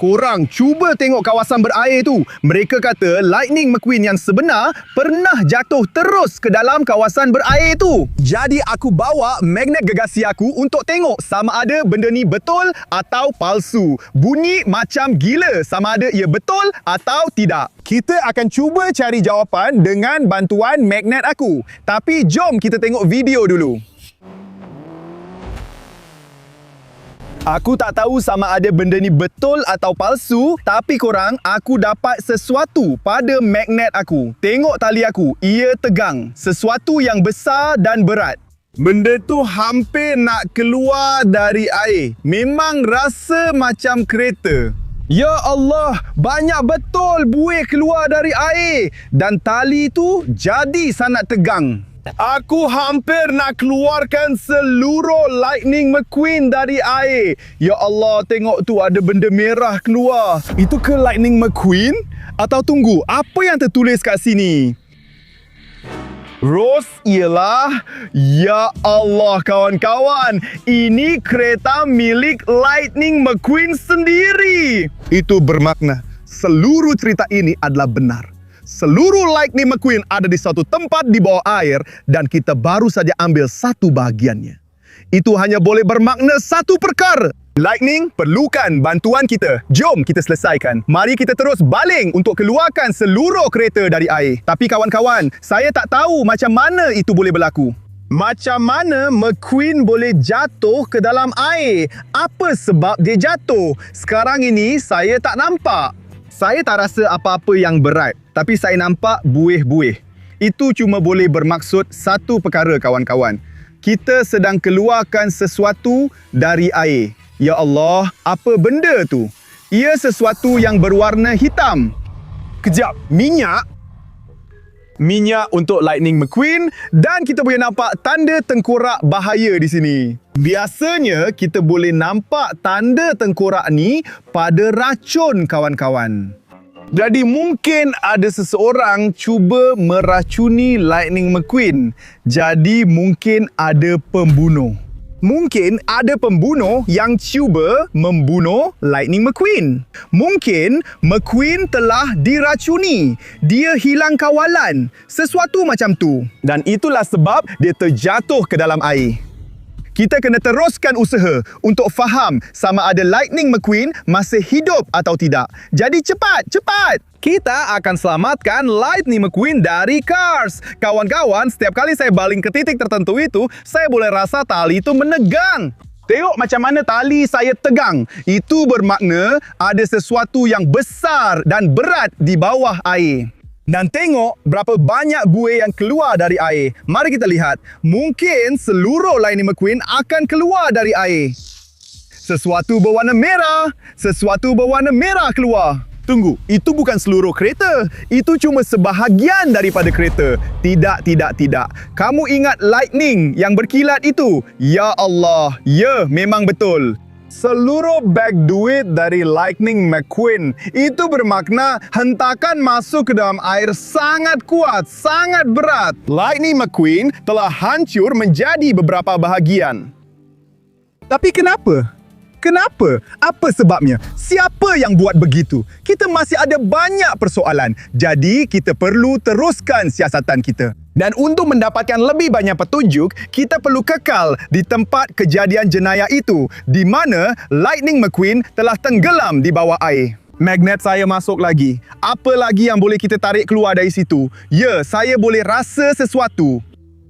Korang cuba tengok kawasan berair tu. Mereka kata Lightning McQueen yang sebenar pernah jatuh terus ke dalam kawasan berair tu. Jadi aku bawa magnet gegasi aku untuk tengok sama ada benda ni betul atau palsu. Bunyi macam gila sama ada ia betul atau tidak. Kita akan cuba cari jawapan dengan bantuan magnet aku. Tapi jom kita tengok video dulu. Aku tak tahu sama ada benda ni betul atau palsu, tapi korang, aku dapat sesuatu pada magnet aku. Tengok tali aku, ia tegang. Sesuatu yang besar dan berat. Benda tu hampir nak keluar dari air. Memang rasa macam kereta. Ya Allah, banyak betul buih keluar dari air. Dan tali tu jadi sangat tegang. Aku hampir nak keluarkan seluruh Lightning McQueen dari air. Ya Allah, tengok tu ada benda merah keluar. Itu ke Lightning McQueen? Atau tunggu, apa yang tertulis kat sini? Rose ialah, ya Allah kawan-kawan, ini kereta milik Lightning McQueen sendiri. Itu bermakna seluruh cerita ini adalah benar. Seluruh Lightning McQueen ada di satu tempat di bawah air dan kita baru saja ambil satu bahagiannya. Itu hanya boleh bermakna satu perkara. Lightning perlukan bantuan kita. Jom kita selesaikan. Mari kita terus baling untuk keluarkan seluruh kereta dari air. Tapi kawan-kawan, saya tak tahu macam mana itu boleh berlaku. Macam mana McQueen boleh jatuh ke dalam air? Apa sebab dia jatuh? Sekarang ini saya tak nampak. Saya tak rasa apa-apa yang berat, tapi saya nampak buih-buih. Itu cuma boleh bermaksud satu perkara kawan-kawan. Kita sedang keluarkan sesuatu dari air. Ya Allah, apa benda tu? Ia sesuatu yang berwarna hitam. Kejap, minyak? Minyak untuk Lightning McQueen dan kita boleh nampak tanda tengkorak bahaya di sini. Biasanya kita boleh nampak tanda tengkorak ni pada racun kawan-kawan. Jadi mungkin ada seseorang cuba meracuni Lightning McQueen. Jadi mungkin ada pembunuh. Mungkin ada pembunuh yang cuba membunuh Lightning McQueen. Mungkin McQueen telah diracuni. Dia hilang kawalan. Sesuatu macam tu. Dan itulah sebab dia terjatuh ke dalam air. Kita kena teruskan usaha untuk faham sama ada Lightning McQueen masih hidup atau tidak. Jadi cepat, cepat! Kita akan selamatkan Lightning McQueen dari Cars. Kawan-kawan, setiap kali saya baling ke titik tertentu itu, saya boleh rasa tali itu menegang. Tengok macam mana tali saya tegang. Itu bermakna ada sesuatu yang besar dan berat di bawah air. Dan tengok berapa banyak buih yang keluar dari air. Mari kita lihat. Mungkin seluruh Lightning McQueen akan keluar dari air. Sesuatu berwarna merah. Sesuatu berwarna merah keluar. Tunggu, itu bukan seluruh kereta. Itu cuma sebahagian daripada kereta. Tidak, tidak, tidak. Kamu ingat Lightning yang berkilat itu? Ya Allah, ya memang betul. Seluruh beg duit dari Lightning McQueen itu bermakna hentakan masuk ke dalam air sangat kuat, sangat berat. Lightning McQueen telah hancur menjadi beberapa bahagian. Tapi kenapa? Kenapa? Apa sebabnya? Siapa yang buat begitu? Kita masih ada banyak persoalan. Jadi kita perlu teruskan siasatan kita. Dan untuk mendapatkan lebih banyak petunjuk, kita perlu kekal di tempat kejadian jenayah itu, di mana Lightning McQueen telah tenggelam di bawah air. Magnet saya masuk lagi. Apa lagi yang boleh kita tarik keluar dari situ? Ya, saya boleh rasa sesuatu.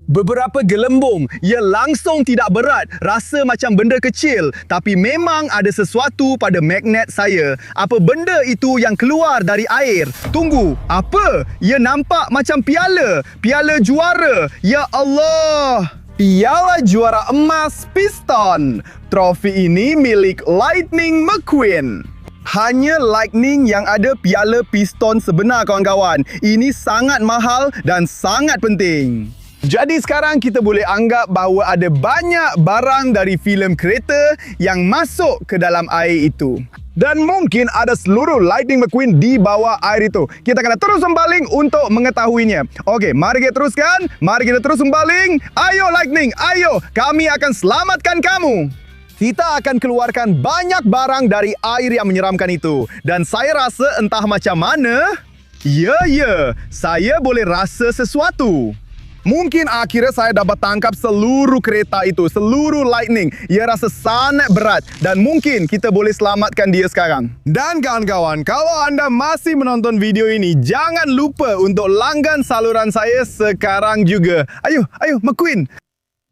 Beberapa gelembung, ia langsung tidak berat, rasa macam benda kecil, tapi memang ada sesuatu pada magnet saya. Apa benda itu yang keluar dari air? Tunggu, apa? Ia nampak macam piala, piala juara. Ya Allah! Piala juara emas piston. Trofi ini milik Lightning McQueen. Hanya Lightning yang ada piala piston sebenar kawan-kawan. Ini sangat mahal dan sangat penting. Jadi sekarang kita boleh anggap bahawa ada banyak barang dari filem kereta yang masuk ke dalam air itu. Dan mungkin ada seluruh Lightning McQueen di bawah air itu. Kita kena terus membaling untuk mengetahuinya. Okey, mari kita teruskan. Mari kita terus membaling. Ayo Lightning, ayo. Kami akan selamatkan kamu. Kita akan keluarkan banyak barang dari air yang menyeramkan itu. Dan saya rasa entah macam mana, saya boleh rasa sesuatu. Mungkin akhirnya saya dapat tangkap seluruh kereta itu, seluruh lightning. Ia rasa sangat berat dan mungkin kita boleh selamatkan dia sekarang. Dan kawan-kawan, kalau anda masih menonton video ini, jangan lupa untuk langgan saluran saya sekarang juga. Ayo, McQueen.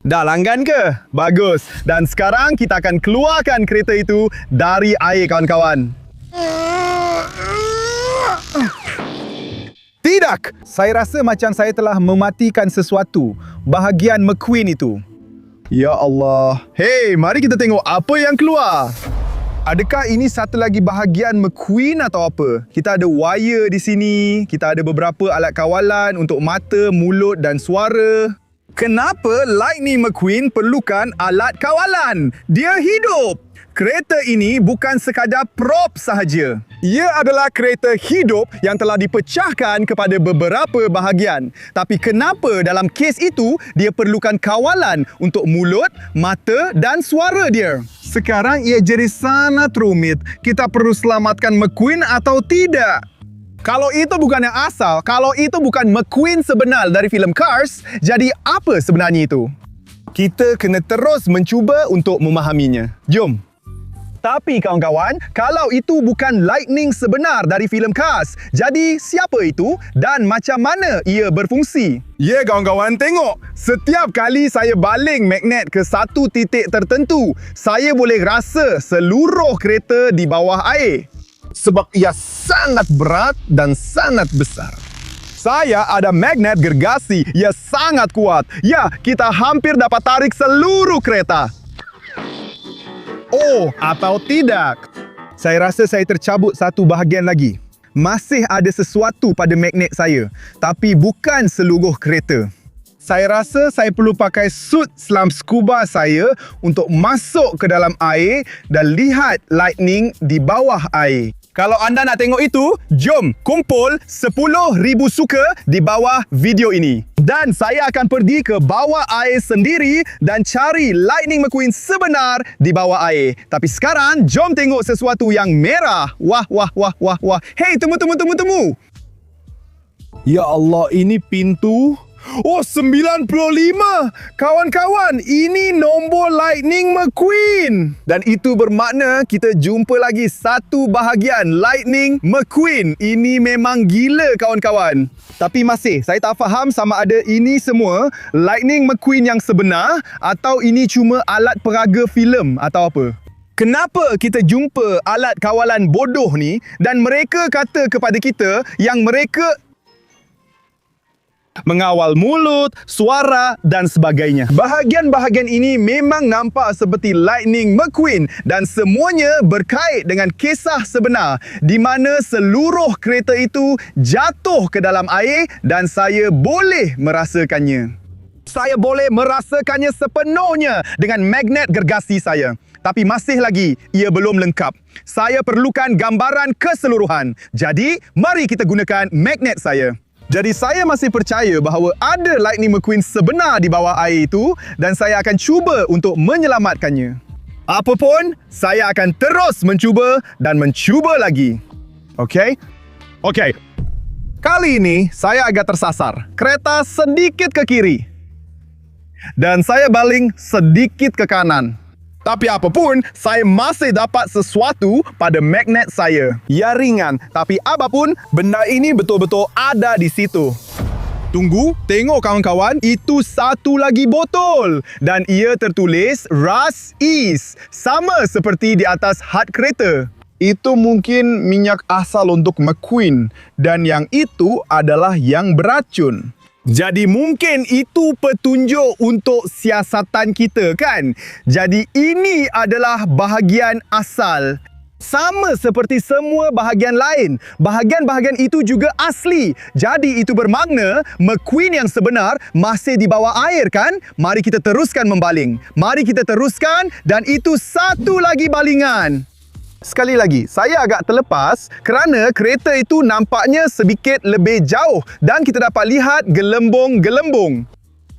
Dah langgan ke? Bagus. Dan sekarang kita akan keluarkan kereta itu dari air, kawan-kawan. Tidak! Saya rasa macam saya telah mematikan sesuatu. Bahagian McQueen itu. Ya Allah. Hey, mari kita tengok apa yang keluar. Adakah ini satu lagi bahagian McQueen atau apa? Kita ada wire di sini. Kita ada beberapa alat kawalan untuk mata, mulut dan suara. Kenapa Lightning McQueen perlukan alat kawalan? Dia hidup! Kereta ini bukan sekadar prop sahaja. Ia adalah kereta hidup yang telah dipecahkan kepada beberapa bahagian. Tapi kenapa dalam kes itu dia perlukan kawalan untuk mulut, mata dan suara dia? Sekarang ia jadi sangat rumit. Kita perlu selamatkan McQueen atau tidak? Kalau itu bukan yang asal, kalau itu bukan McQueen sebenar dari filem Cars, jadi apa sebenarnya itu? Kita kena terus mencuba untuk memahaminya. Jom! Tapi kawan-kawan, kalau itu bukan Lightning sebenar dari filem Cars, jadi siapa itu dan macam mana ia berfungsi? Ya kawan-kawan, tengok. Setiap kali saya baling magnet ke satu titik tertentu, saya boleh rasa seluruh kereta di bawah air. Sebab ia sangat berat dan sangat besar. Saya ada magnet gergasi. Ia sangat kuat. Ya, kita hampir dapat tarik seluruh kereta. Oh, atau tidak. Saya rasa saya tercabut satu bahagian lagi. Masih ada sesuatu pada magnet saya, tapi bukan seluruh kereta. Saya rasa saya perlu pakai suit selam scuba saya untuk masuk ke dalam air dan lihat lightning di bawah air. Kalau anda nak tengok itu, jom kumpul 10,000 suka di bawah video ini. Dan saya akan pergi ke bawah air sendiri dan cari Lightning McQueen sebenar di bawah air. Tapi sekarang, jom tengok sesuatu yang merah. Wah. Hei, temu. Ya Allah, ini pintu. Oh, 95! Kawan-kawan, ini nombor Lightning McQueen. Dan itu bermakna kita jumpa lagi satu bahagian Lightning McQueen. Ini memang gila, kawan-kawan. Tapi saya tak faham sama ada ini semua Lightning McQueen yang sebenar atau ini cuma alat peraga filem atau apa. Kenapa kita jumpa alat kawalan bodoh ni dan mereka kata kepada kita yang mereka mengawal mulut, suara dan sebagainya. Bahagian-bahagian ini memang nampak seperti Lightning McQueen dan semuanya berkait dengan kisah sebenar di mana seluruh kereta itu jatuh ke dalam air dan saya boleh merasakannya. Saya boleh merasakannya sepenuhnya dengan magnet gergasi saya. Tapi masih lagi, ia belum lengkap. Saya perlukan gambaran keseluruhan. Jadi, mari kita gunakan magnet saya. Jadi saya masih percaya bahawa ada Lightning McQueen sebenar di bawah air itu dan saya akan cuba untuk menyelamatkannya. Apapun, saya akan terus mencuba dan mencuba lagi. Okey? Kali ini saya agak tersasar. Kereta sedikit ke kiri. Dan saya baling sedikit ke kanan. Tapi apapun, saya masih dapat sesuatu pada magnet saya. Ya ringan, tapi apapun, benda ini betul-betul ada di situ. Tunggu, tengok kawan-kawan, itu satu lagi botol. Dan ia tertulis Rust Ease. Sama seperti di atas had kereta. Itu mungkin minyak asal untuk McQueen. Dan yang itu adalah yang beracun. Jadi mungkin itu petunjuk untuk siasatan kita, kan? Jadi ini adalah bahagian asal. Sama seperti semua bahagian lain. Bahagian-bahagian itu juga asli. Jadi itu bermakna McQueen yang sebenar masih di bawah air, kan? Mari kita teruskan membaling. Mari kita teruskan dan itu satu lagi balingan. Sekali lagi, saya agak terlepas kerana kereta itu nampaknya sedikit lebih jauh dan kita dapat lihat gelembung-gelembung.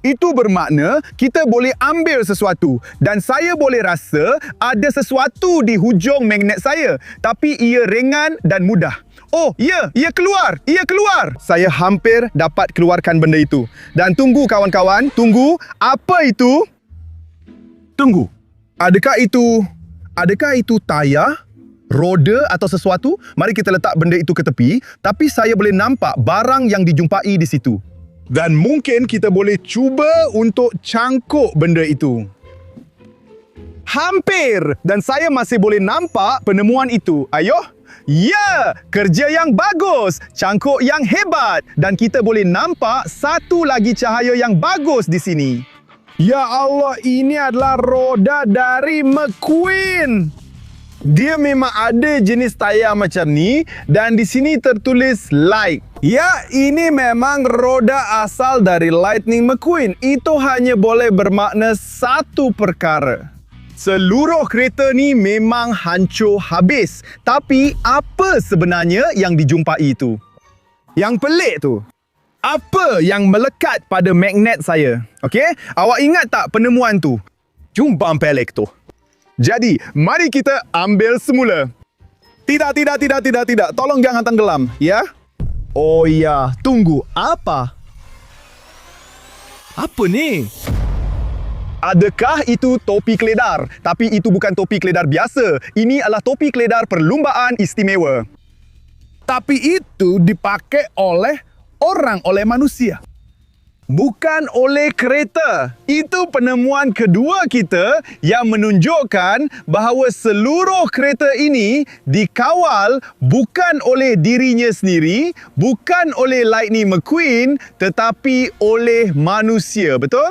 Itu bermakna kita boleh ambil sesuatu dan saya boleh rasa ada sesuatu di hujung magnet saya, tapi ia ringan dan mudah. Oh, ia keluar. Saya hampir dapat keluarkan benda itu. Dan tunggu kawan-kawan, tunggu. Apa itu? Tunggu. Adakah itu tayar, roda atau sesuatu? Mari kita letak benda itu ke tepi, tapi saya boleh nampak barang yang dijumpai di situ. Dan mungkin kita boleh cuba untuk cangkuk benda itu. Hampir! Dan saya masih boleh nampak penemuan itu. Ayo! Ya! Kerja yang bagus! Cangkuk yang hebat! Dan kita boleh nampak satu lagi cahaya yang bagus di sini. Ya Allah, ini adalah roda dari McQueen! Dia memang ada jenis tayar macam ni dan di sini tertulis Light. Ya, ini memang roda asal dari Lightning McQueen. Itu hanya boleh bermakna satu perkara. Seluruh kereta ni memang hancur habis. Tapi apa sebenarnya yang dijumpai itu? Yang pelik tu. Apa yang melekat pada magnet saya? Okey? Awak ingat tak penemuan tu? Jumpa pelik tu. Jadi, mari kita ambil semula. Tidak. Tolong jangan tenggelam, ya? Oh ya, tunggu. Apa? Apa ni? Adakah itu topi keledar? Tapi itu bukan topi keledar biasa. Ini adalah topi keledar perlumbaan istimewa. Tapi itu dipakai oleh manusia. Bukan oleh kereta. Itu penemuan kedua kita yang menunjukkan bahawa seluruh kereta ini dikawal bukan oleh dirinya sendiri, bukan oleh Lightning McQueen, tetapi oleh manusia. Betul?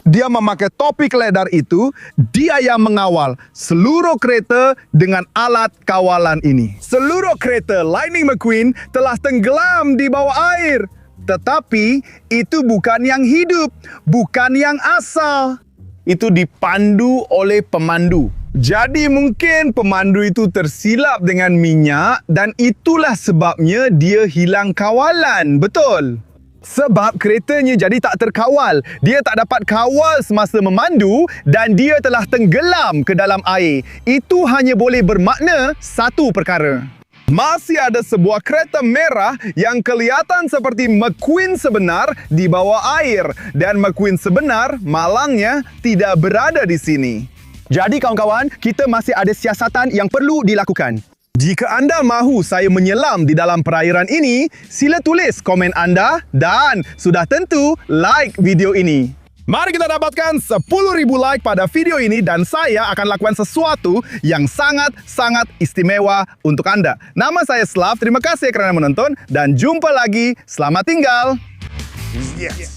Dia memakai topi keledar itu, dia yang mengawal seluruh kereta dengan alat kawalan ini. Seluruh kereta Lightning McQueen telah tenggelam di bawah air. Tetapi itu bukan yang hidup, bukan yang asal. Itu dipandu oleh pemandu. Jadi mungkin pemandu itu tersilap dengan minyak dan itulah sebabnya dia hilang kawalan. Betul? Sebab keretanya jadi tak terkawal. Dia tak dapat kawal semasa memandu dan dia telah tenggelam ke dalam air. Itu hanya boleh bermakna satu perkara. Masih ada sebuah kereta merah yang kelihatan seperti McQueen sebenar di bawah air. Dan McQueen sebenar malangnya tidak berada di sini. Jadi kawan-kawan, kita masih ada siasatan yang perlu dilakukan. Jika anda mahu saya menyelam di dalam perairan ini, sila tulis komen anda dan sudah tentu like video ini. Mari kita dapatkan 10,000 like pada video ini dan saya akan lakukan sesuatu yang sangat-sangat istimewa untuk anda. Nama saya Slav, terima kasih kerana menonton dan jumpa lagi. Selamat tinggal. Yes.